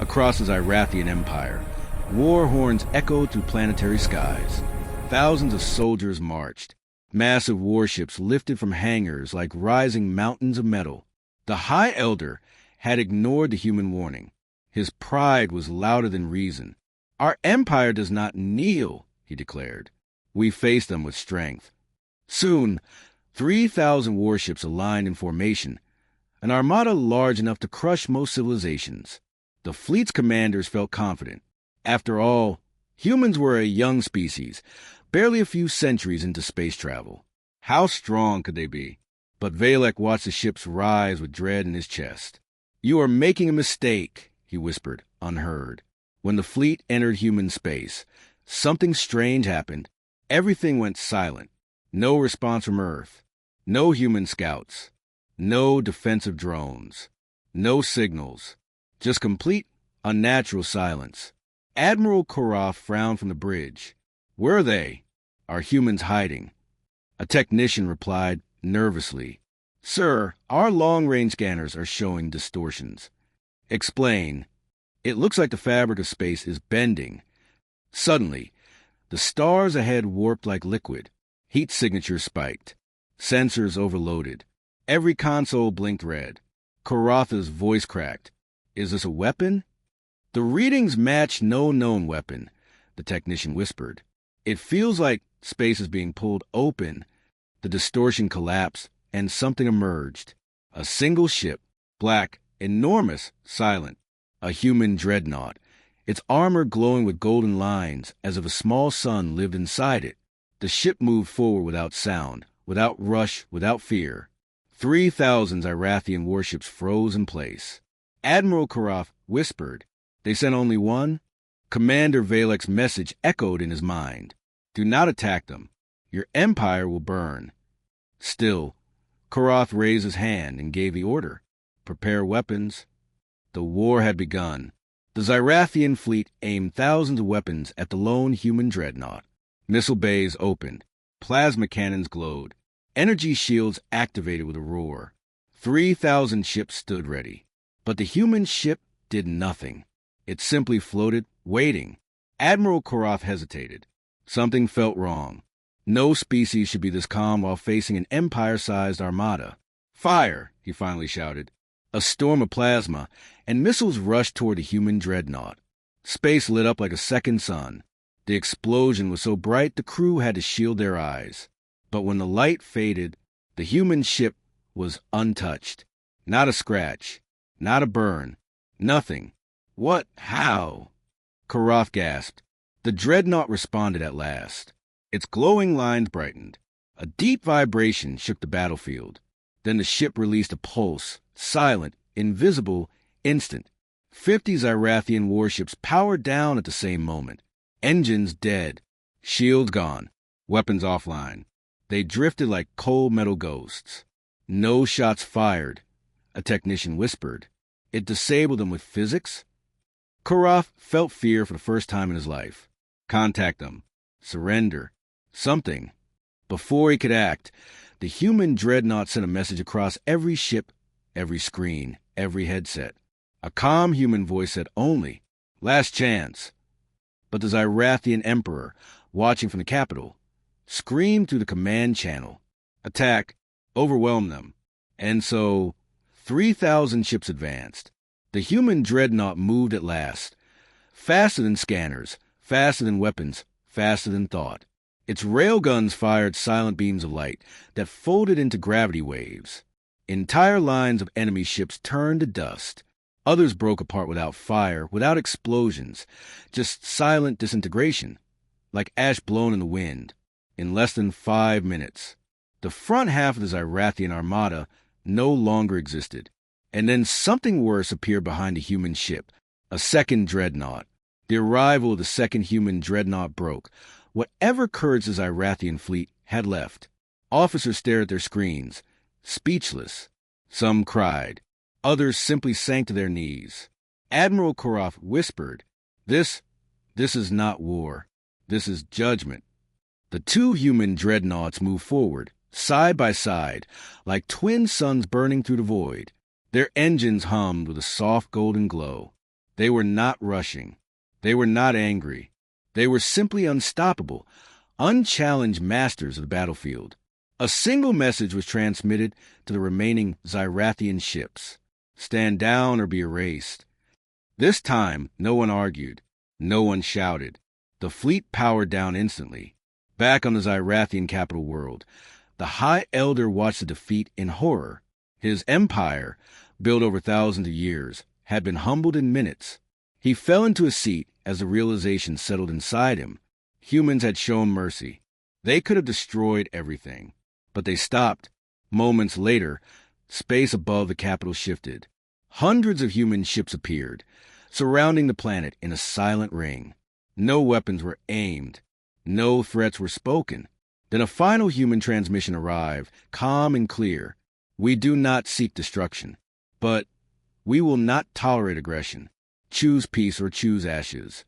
Across the Zyrathian Empire, war horns echoed through planetary skies. Thousands of soldiers marched. Massive warships lifted from hangars like rising mountains of metal. The High Elder had ignored the human warning. His pride was louder than reason. "Our empire does not kneel," he declared. "We face them with strength." Soon, 3,000 warships aligned in formation, an armada large enough to crush most civilizations. The fleet's commanders felt confident. After all, humans were a young species, barely a few centuries into space travel. How strong could they be? But Valek watched the ships rise with dread in his chest. "You are making a mistake," he whispered, unheard. When the fleet entered human space, something strange happened. Everything went silent. No response from Earth. No human scouts. No defensive drones. No signals. Just complete, unnatural silence. Admiral Koroth frowned from the bridge. "Where are they? Are humans hiding?" A technician replied nervously, "Sir, our long-range scanners are showing distortions." "Explain." "It looks like the fabric of space is bending." Suddenly, the stars ahead warped like liquid. Heat signatures spiked. Sensors overloaded. Every console blinked red. Karotha's voice cracked. "Is this a weapon?" "The readings match no known weapon," the technician whispered. "It feels like space is being pulled open." The distortion collapsed, and something emerged. A single ship, black, enormous, silent. A human dreadnought, its armor glowing with golden lines, as if a small sun lived inside it. The ship moved forward without sound, without rush, without fear. 3,000 Zyrathian warships froze in place. Admiral Koroth whispered. "They sent only one?" Commander Valek's message echoed in his mind. "Do not attack them. Your empire will burn." Still, Koroth raised his hand and gave the order. "Prepare weapons." The war had begun. The Zyrathian fleet aimed thousands of weapons at the lone human dreadnought. Missile bays opened. Plasma cannons glowed. Energy shields activated with a roar. 3,000 ships stood ready. But the human ship did nothing. It simply floated, waiting. Admiral Koroth hesitated. Something felt wrong. No species should be this calm while facing an empire-sized armada. "Fire!" he finally shouted. A storm of plasma, and missiles rushed toward the human dreadnought. Space lit up like a second sun. The explosion was so bright the crew had to shield their eyes. But when the light faded, the human ship was untouched. Not a scratch. Not a burn. Nothing. "What? How?" Koroth gasped. The dreadnought responded at last. Its glowing lines brightened. A deep vibration shook the battlefield. Then the ship released a pulse, silent, invisible, instant. 50 Zyrathian warships powered down at the same moment. Engines dead. Shields gone. Weapons offline. They drifted like cold metal ghosts. "No shots fired," a technician whispered. "It disabled them with physics?" Koroth felt fear for the first time in his life. Contact them. Surrender. Something. Before he could act, the human dreadnought sent a message across every ship, every screen, every headset. A calm human voice said only, "Last chance." But the Zyrathian Emperor, watching from the capital, screamed through the command channel. "Attack. Overwhelm them." And so, 3,000 ships advanced. The human dreadnought moved at last. Faster than scanners, faster than weapons, faster than thought. Its railguns fired silent beams of light that folded into gravity waves. Entire lines of enemy ships turned to dust. Others broke apart without fire, without explosions, just silent disintegration, like ash blown in the wind. In less than 5 minutes, the front half of the Zyrathian armada no longer existed. And then something worse appeared behind the human ship, a second dreadnought. The arrival of the second human dreadnought broke whatever courage the Zyrathian fleet had left. Officers stared at their screens, speechless. Some cried. Others simply sank to their knees. Admiral Koroth whispered, This is not war. This is judgment." The two human dreadnoughts moved forward, side by side, like twin suns burning through the void. Their engines hummed with a soft golden glow. They were not rushing. They were not angry. They were simply unstoppable, unchallenged masters of the battlefield. A single message was transmitted to the remaining Zyrathian ships: stand down or be erased. This time, no one argued. No one shouted. The fleet powered down instantly. Back on the Zyrathian capital world, the High Elder watched the defeat in horror. His empire, built over thousands of years, had been humbled in minutes. He fell into a seat as the realization settled inside him. Humans had shown mercy. They could have destroyed everything, but they stopped. Moments later, space above the capital shifted. Hundreds of human ships appeared, surrounding the planet in a silent ring. No weapons were aimed. No threats were spoken. Then a final human transmission arrived, calm and clear. We do not seek destruction, but we will not tolerate aggression. Choose peace or choose ashes.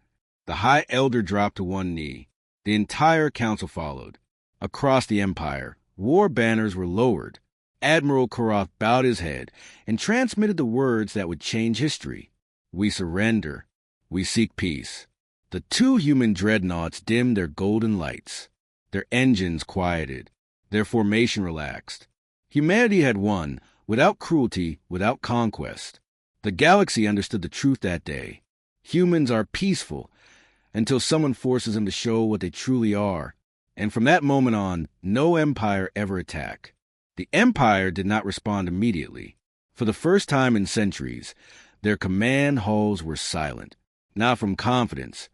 The High Elder dropped to one knee. The entire council followed. Across the Empire, war banners were lowered. Admiral Koroth bowed his head and transmitted the words that would change history. We surrender. We seek peace. The two human dreadnoughts dimmed their golden lights. Their engines quieted. Their formation relaxed. Humanity had won, without cruelty, without conquest. The galaxy understood the truth that day. Humans are peaceful until someone forces them to show what they truly are. And from that moment on, no empire ever attacked. The Empire did not respond immediately. For the first time in centuries, their command halls were silent, not from confidence,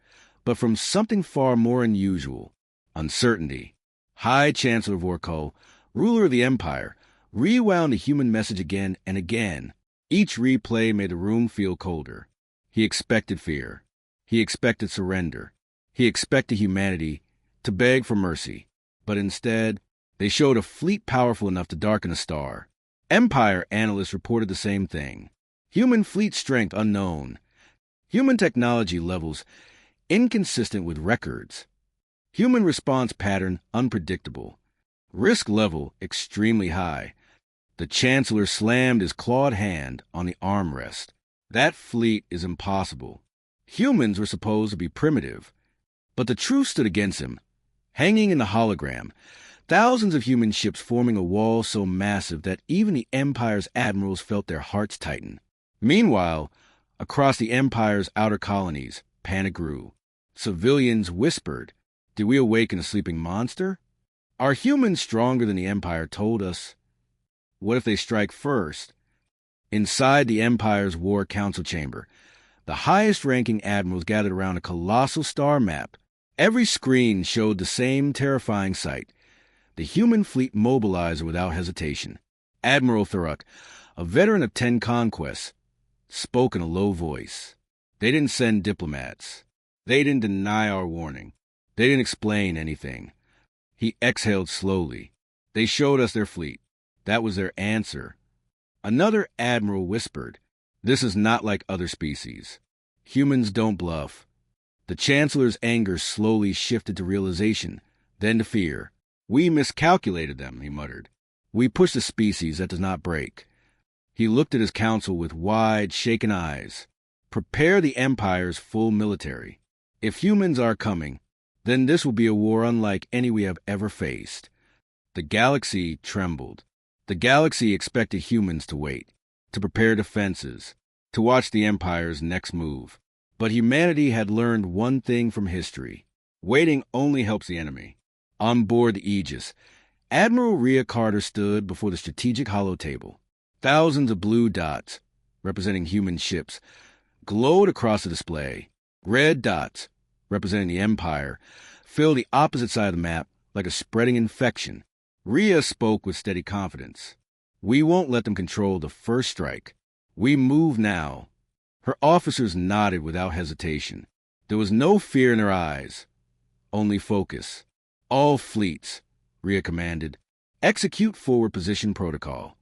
but from something far more unusual: uncertainty. High Chancellor Vorkul, ruler of the Empire, rewound the human message again and again. Each replay made the room feel colder. He expected fear. He expected surrender. He expected humanity to beg for mercy. But instead, they showed a fleet powerful enough to darken a star. Empire analysts reported the same thing. Human fleet strength unknown. Human technology levels inconsistent with records. Human response pattern unpredictable. Risk level extremely high. The Chancellor slammed his clawed hand on the armrest. That fleet is impossible. Humans were supposed to be primitive. But the truth stood against him. Hanging in the hologram, thousands of human ships forming a wall so massive that even the Empire's admirals felt their hearts tighten. Meanwhile, across the Empire's outer colonies, panic grew. Civilians whispered, "Did we awaken a sleeping monster? Are humans stronger than the Empire told us? What if they strike first?" Inside the Empire's War Council chamber, the highest-ranking admirals gathered around a colossal star map. Every screen showed the same terrifying sight: the human fleet mobilized without hesitation. Admiral Thuruk, a veteran of 10 conquests, spoke in a low voice. They didn't send diplomats. They didn't deny our warning. They didn't explain anything. He exhaled slowly. They showed us their fleet. That was their answer. Another admiral whispered, "This is not like other species. Humans don't bluff." The Chancellor's anger slowly shifted to realization, then to fear. "We miscalculated them," he muttered. "We pushed a species that does not break." He looked at his council with wide, shaken eyes. "Prepare the Empire's full military. If humans are coming, then this will be a war unlike any we have ever faced." The galaxy trembled. The galaxy expected humans to wait, to prepare defenses, to watch the Empire's next move. But humanity had learned one thing from history: waiting only helps the enemy. On board the Aegis, Admiral Rhea Carter stood before the strategic holotable. Thousands of blue dots, representing human ships, glowed across the display. Red dots, representing the Empire, filled the opposite side of the map like a spreading infection. Rhea spoke with steady confidence. "We won't let them control the first strike. We move now." Her officers nodded without hesitation. There was no fear in their eyes, only focus. "All fleets," Rhea commanded, "execute forward position protocol."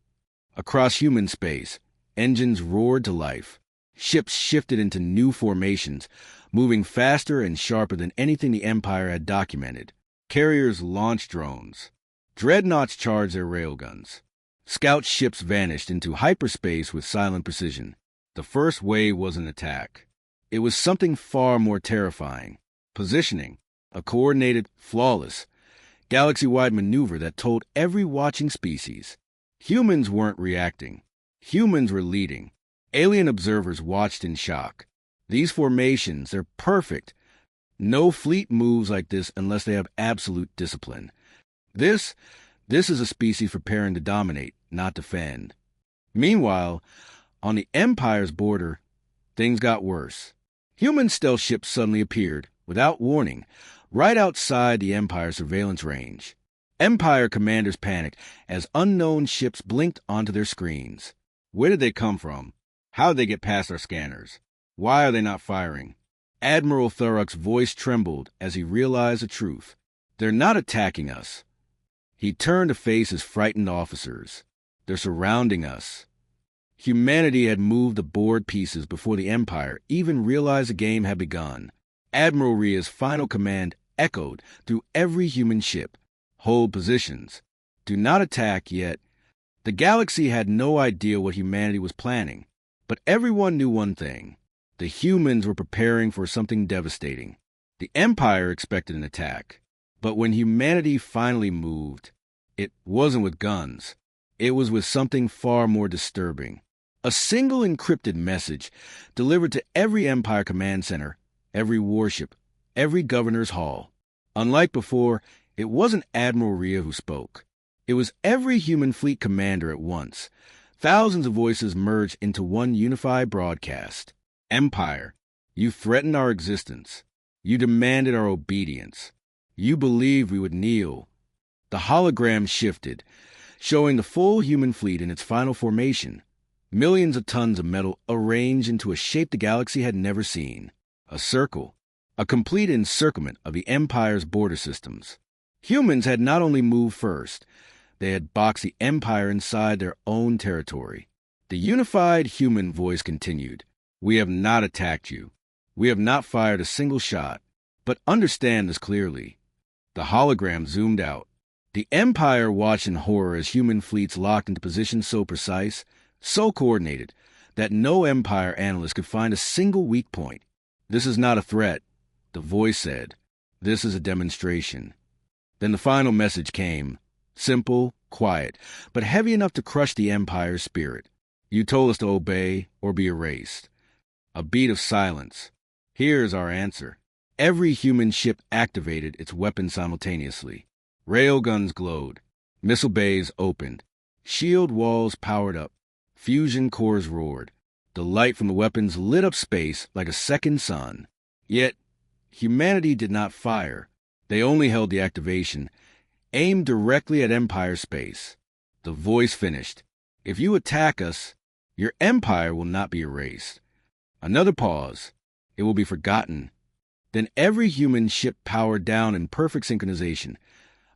Across human space, engines roared to life. Ships shifted into new formations, moving faster and sharper than anything the Empire had documented. Carriers launched drones. Dreadnoughts charged their railguns. Scout ships vanished into hyperspace with silent precision. The first wave was an attack. It was something far more terrifying. Positioning, a coordinated, flawless, galaxy-wide maneuver that told every watching species. Humans weren't reacting. Humans were leading. Alien observers watched in shock. These formations, they're perfect. No fleet moves like this unless they have absolute discipline. This is a species preparing to dominate, not defend. Meanwhile, on the Empire's border, things got worse. Human stealth ships suddenly appeared, without warning, right outside the Empire's surveillance range. Empire commanders panicked as unknown ships blinked onto their screens. Where did they come from? How did they get past our scanners? Why are they not firing? Admiral Thurrock's voice trembled as he realized the truth. They're not attacking us. He turned to face his frightened officers. They're surrounding us. Humanity had moved the board pieces before the Empire even realized the game had begun. Admiral Ria's final command echoed through every human ship. Hold positions. Do not attack yet. The galaxy had no idea what humanity was planning, but everyone knew one thing. The humans were preparing for something devastating. The Empire expected an attack, but when humanity finally moved, it wasn't with guns. It was with something far more disturbing. A single encrypted message delivered to every Empire command center, every warship, every governor's hall. Unlike before, it wasn't Admiral Ria who spoke. It was every human fleet commander at once. Thousands of voices merged into one unified broadcast. Empire, you threatened our existence. You demanded our obedience. You believed we would kneel. The hologram shifted, showing the full human fleet in its final formation. Millions of tons of metal arranged into a shape the galaxy had never seen. A circle, a complete encirclement of the Empire's border systems. Humans had not only moved first, they had boxed the Empire inside their own territory. The unified human voice continued. We have not attacked you. We have not fired a single shot. But understand this clearly. The hologram zoomed out. The Empire watched in horror as human fleets locked into positions so precise, so coordinated, that no Empire analyst could find a single weak point. This is not a threat, the voice said. This is a demonstration. Then the final message came. Simple, quiet, but heavy enough to crush the Empire's spirit. You told us to obey or be erased. A beat of silence. Here's our answer. Every human ship activated its weapons simultaneously. Railguns glowed. Missile bays opened. Shield walls powered up. Fusion cores roared. The light from the weapons lit up space like a second sun. Yet, humanity did not fire. They only held the activation, aimed directly at Empire space. The voice finished. If you attack us, your Empire will not be erased. Another pause. It will be forgotten. Then every human ship powered down in perfect synchronization.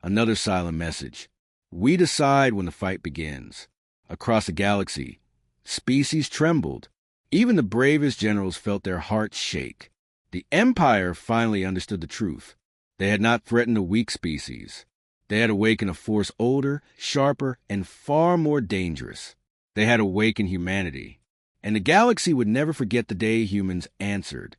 Another silent message. We decide when the fight begins. Across the galaxy, species trembled. Even the bravest generals felt their hearts shake. The Empire finally understood the truth. They had not threatened a weak species. They had awakened a force older, sharper, and far more dangerous. They had awakened humanity. And the galaxy would never forget the day humans answered.